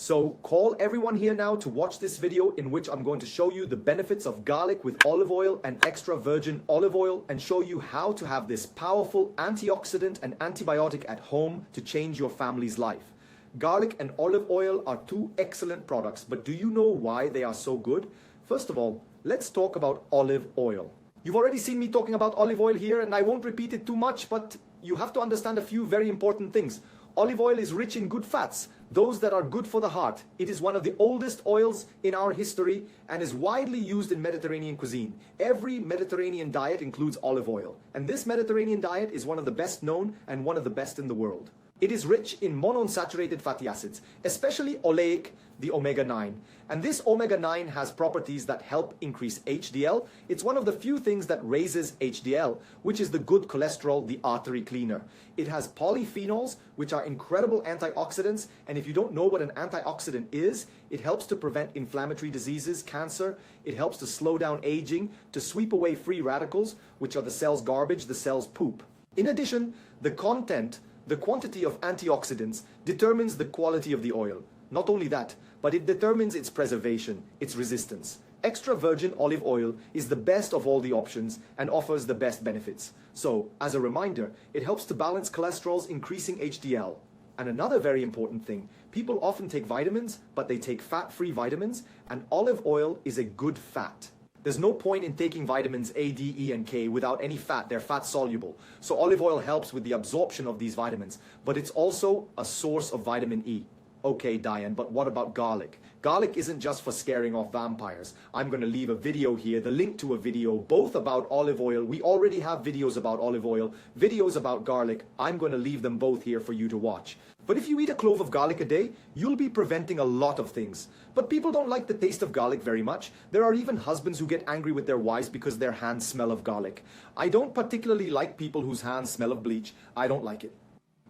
So call everyone here now to watch this video in which I'm going to show you the benefits of garlic with olive oil and extra virgin olive oil and show you how to have this powerful antioxidant and antibiotic at home to change your family's life. Garlic and olive oil are two excellent products, but do you know why they are so good? First of all, let's talk about olive oil. You've already seen me talking about olive oil here, and I won't repeat it too much, but you have to understand a few very important things. Olive oil is rich in good fats, those that are good for the heart. It is one of the oldest oils in our history and is widely used in Mediterranean cuisine. Every Mediterranean diet includes olive oil, and this Mediterranean diet is one of the best known and one of the best in the world. It is rich in monounsaturated fatty acids, especially oleic, the omega-9. And this omega-9 has properties that help increase HDL. It's one of the few things that raises HDL, which is the good cholesterol, the artery cleaner. It has polyphenols, which are incredible antioxidants. And if you don't know what an antioxidant is, it helps to prevent inflammatory diseases, cancer. It helps to slow down aging, to sweep away free radicals, which are the cell's garbage, the cell's poop. In addition, the quantity of antioxidants determines the quality of the oil. Not only that, but it determines its preservation, its resistance. Extra virgin olive oil is the best of all the options and offers the best benefits. So, as a reminder, it helps to balance cholesterol's increasing HDL. And another very important thing, people often take vitamins, but they take fat-free vitamins, and olive oil is a good fat. There's no point in taking vitamins A, D, E, and K without any fat. They're fat-soluble. So olive oil helps with the absorption of these vitamins, but it's also a source of vitamin E. Okay, Dayan, but what about garlic? Garlic isn't just for scaring off vampires. I'm going to leave a video here, the link to a video, both about olive oil. We already have videos about olive oil, videos about garlic. I'm going to leave them both here for you to watch. But if you eat a clove of garlic a day, you'll be preventing a lot of things. But people don't like the taste of garlic very much. There are even husbands who get angry with their wives because their hands smell of garlic. I don't particularly like people whose hands smell of bleach. I don't like it.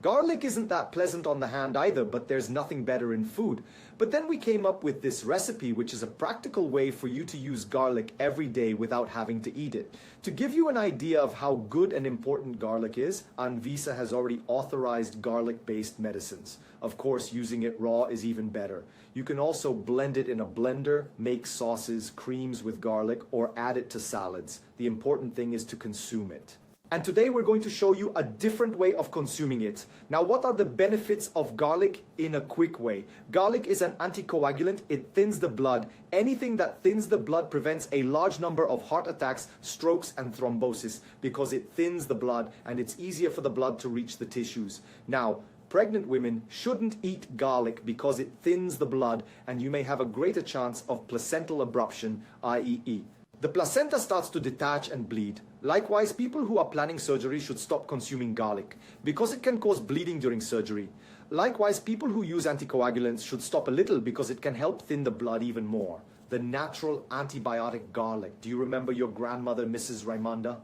Garlic isn't that pleasant on the hand either, but there's nothing better in food. But then we came up with this recipe, which is a practical way for you to use garlic every day without having to eat it. To give you an idea of how good and important garlic is, Anvisa has already authorized garlic-based medicines. Of course, using it raw is even better. You can also blend it in a blender, make sauces, creams with garlic, or add it to salads. The important thing is to consume it. And today we're going to show you a different way of consuming it. Now, what are the benefits of garlic in a quick way? Garlic is an anticoagulant. It thins the blood. Anything that thins the blood prevents a large number of heart attacks, strokes, and thrombosis because it thins the blood and it's easier for the blood to reach the tissues. Now, pregnant women shouldn't eat garlic because it thins the blood and you may have a greater chance of placental abruption, i.e. The placenta starts to detach and bleed. Likewise, people who are planning surgery should stop consuming garlic because it can cause bleeding during surgery. Likewise, people who use anticoagulants should stop a little because it can help thin the blood even more. The natural antibiotic garlic. Do you remember your grandmother, Mrs. Raimonda?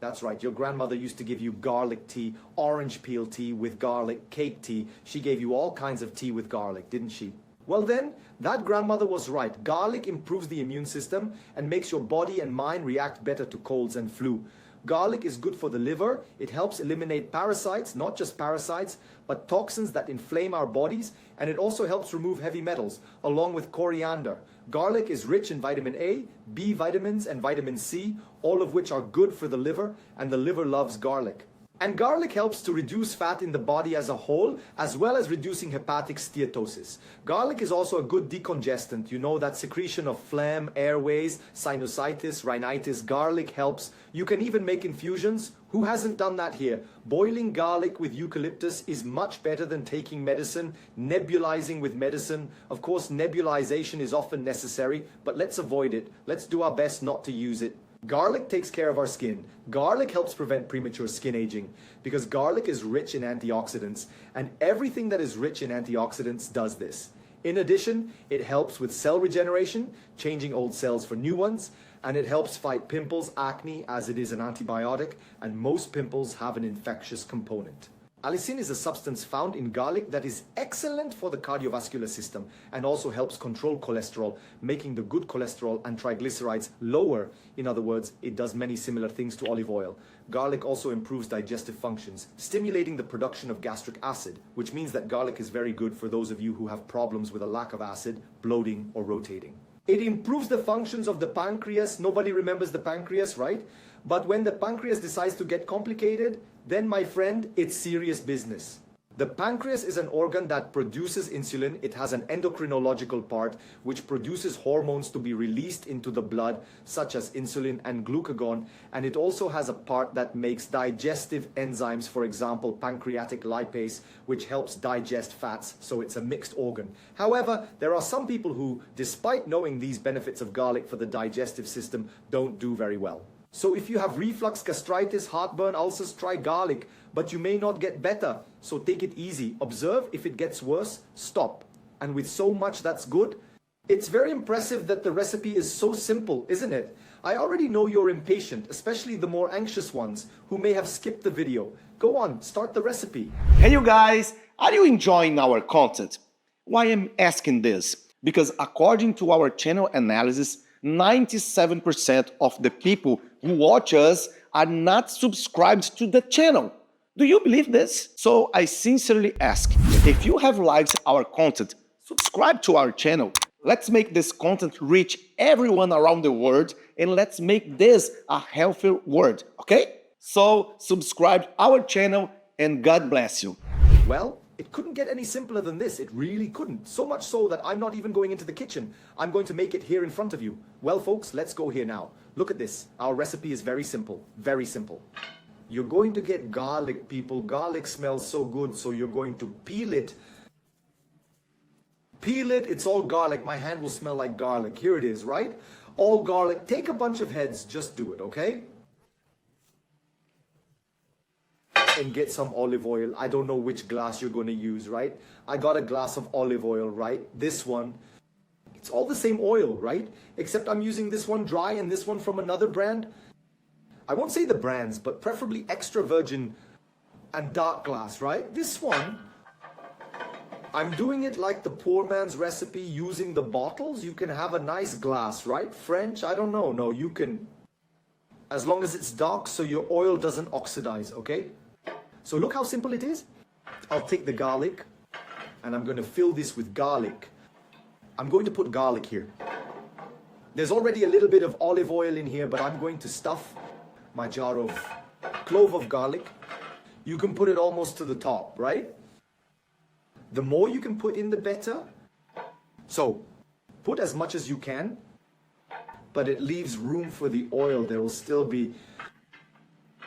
That's right, your grandmother used to give you garlic tea, orange peel tea with garlic, cake tea. She gave you all kinds of tea with garlic, didn't she? Well then, that grandmother was right. Garlic improves the immune system and makes your body and mind react better to colds and flu. Garlic is good for the liver. It helps eliminate parasites, not just parasites, but toxins that inflame our bodies, and it also helps remove heavy metals, along with coriander. Garlic is rich in vitamin A, B vitamins, and vitamin C, all of which are good for the liver, and the liver loves garlic. And garlic helps to reduce fat in the body as a whole, as well as reducing hepatic steatosis. Garlic is also a good decongestant. You know, that secretion of phlegm, airways, sinusitis, rhinitis. Garlic helps. You can even make infusions. Who hasn't done that here? Boiling garlic with eucalyptus is much better than taking medicine, nebulizing with medicine. Of course, nebulization is often necessary, but let's avoid it. Let's do our best not to use it. Garlic takes care of our skin. Garlic helps prevent premature skin aging because garlic is rich in antioxidants, and everything that is rich in antioxidants does this. In addition, it helps with cell regeneration, changing old cells for new ones, and it helps fight pimples, acne, as it is an antibiotic, and most pimples have an infectious component. Allicin is a substance found in garlic that is excellent for the cardiovascular system and also helps control cholesterol, making the good cholesterol and triglycerides lower. In other words, it does many similar things to olive oil. Garlic also improves digestive functions, stimulating the production of gastric acid, which means that garlic is very good for those of you who have problems with a lack of acid, bloating, or rotating. It improves the functions of the pancreas. Nobody remembers the pancreas, right? But when the pancreas decides to get complicated, then, my friend, it's serious business. The pancreas is an organ that produces insulin. It has an endocrinological part which produces hormones to be released into the blood, such as insulin and glucagon. And it also has a part that makes digestive enzymes, for example, pancreatic lipase, which helps digest fats. So it's a mixed organ. However, there are some people who, despite knowing these benefits of garlic for the digestive system, don't do very well. So if you have reflux, gastritis, heartburn, ulcers, try garlic, but you may not get better. So take it easy. Observe. If it gets worse, stop. And with so much that's good, it's very impressive that the recipe is so simple, isn't it? I already know you're impatient, especially the more anxious ones who may have skipped the video. Go on, start the recipe. Hey you guys, are you enjoying our content? Why I'm asking this? Because according to our channel analysis, 97% of the people who watch us are not subscribed to the channel. Do you believe this? So I sincerely ask, if you have liked our content, subscribe to our channel. Let's make this content reach everyone around the world, and let's make this a healthier world, okay? So subscribe our channel and God bless you. Well, it couldn't get any simpler than this. It really couldn't. So much so that I'm not even going into the kitchen. I'm going to make it here in front of you. Well, folks, let's go here now. Look at this. Our recipe is very simple. Very simple. You're going to get garlic, people. Garlic smells so good, so you're going to peel it. Peel it. It's all garlic. My hand will smell like garlic. Here it is, right? All garlic. Take a bunch of heads. Just do it, okay? And get some olive oil. I don't know which glass you're going to use, right? I got a glass of olive oil, right? This one. It's all the same oil, right? Except I'm using this one dry and this one from another brand. I won't say the brands, but preferably extra virgin and dark glass, right? This one, I'm doing it like the poor man's recipe using the bottles. You can have a nice glass, right? French, I don't know. No, you can, as long as it's dark so your oil doesn't oxidize, okay? So look how simple it is. I'll take the garlic and I'm going to fill this with garlic. I'm going to put garlic here. There's already a little bit of olive oil in here, but I'm going to stuff my jar of clove of garlic. You can put it almost to the top, right? The more you can put in, the better. So put as much as you can, but it leaves room for the oil. There will still be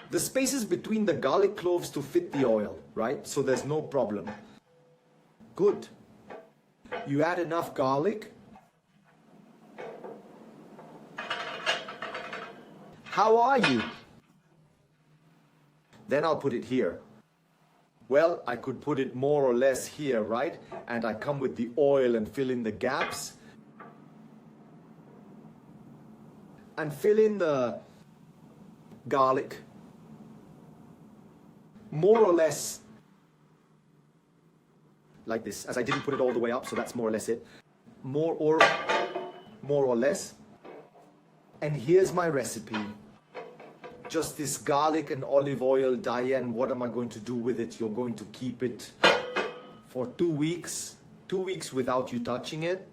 the spaces between the garlic cloves to fit the oil, right? So there's no problem. Good. You add enough garlic. How are you? Then I'll put it here. Well, I could put it more or less here, right? And I come with the oil and fill in the gaps. And fill in the garlic. More or less like this, as I didn't put it all the way up, so that's more or less it. More or less. And here's my recipe. Just this garlic and olive oil. Dayan, what am I going to do with it? You're going to keep it for 2 weeks. 2 weeks without you touching it.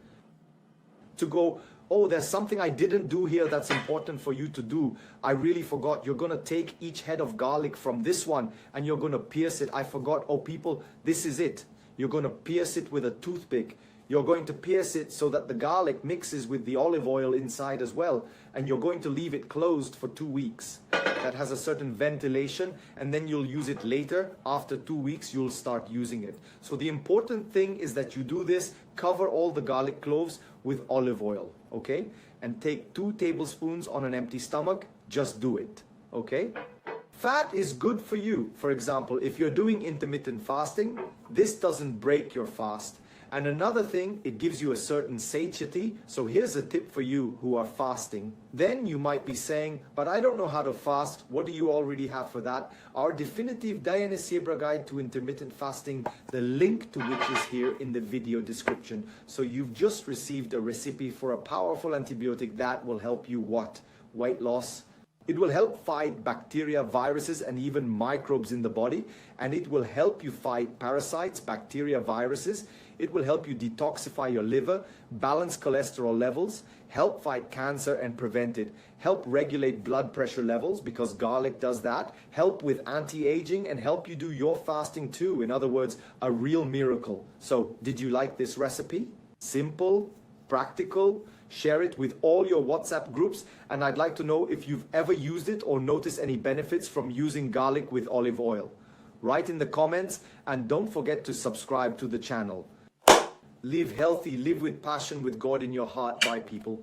To go, oh, there's something I didn't do here that's important for you to do. I really forgot. You're going to take each head of garlic from this one and you're going to pierce it. I forgot. Oh, people, this is it. You're going to pierce it with a toothpick. You're going to pierce it so that the garlic mixes with the olive oil inside as well. And you're going to leave it closed for 2 weeks. That has a certain ventilation, and then you'll use it later. After 2 weeks, you'll start using it. So the important thing is that you do this, cover all the garlic cloves with olive oil, okay? And take 2 tablespoons on an empty stomach. Just do it, okay? Fat is good for you. For example, if you're doing intermittent fasting, this doesn't break your fast. And another thing, it gives you a certain satiety. So here's a tip for you who are fasting. Then you might be saying, but I don't know how to fast. What do you already have for that? Our definitive Dayan Siebra guide to intermittent fasting, the link to which is here in the video description. So you've just received a recipe for a powerful antibiotic that will help you what? Weight loss. It will help fight bacteria, viruses, and even microbes in the body. And it will help you fight parasites, bacteria, viruses. It will help you detoxify your liver, balance cholesterol levels, help fight cancer and prevent it, help regulate blood pressure levels because garlic does that, help with anti-aging, and help you do your fasting too. In other words, a real miracle. So, did you like this recipe? Simple, practical. Share it with all your WhatsApp groups, and I'd like to know if you've ever used it or noticed any benefits from using garlic with olive oil. Write in the comments, and don't forget to subscribe to the channel. Live healthy, live with passion, with God in your heart. Bye, people.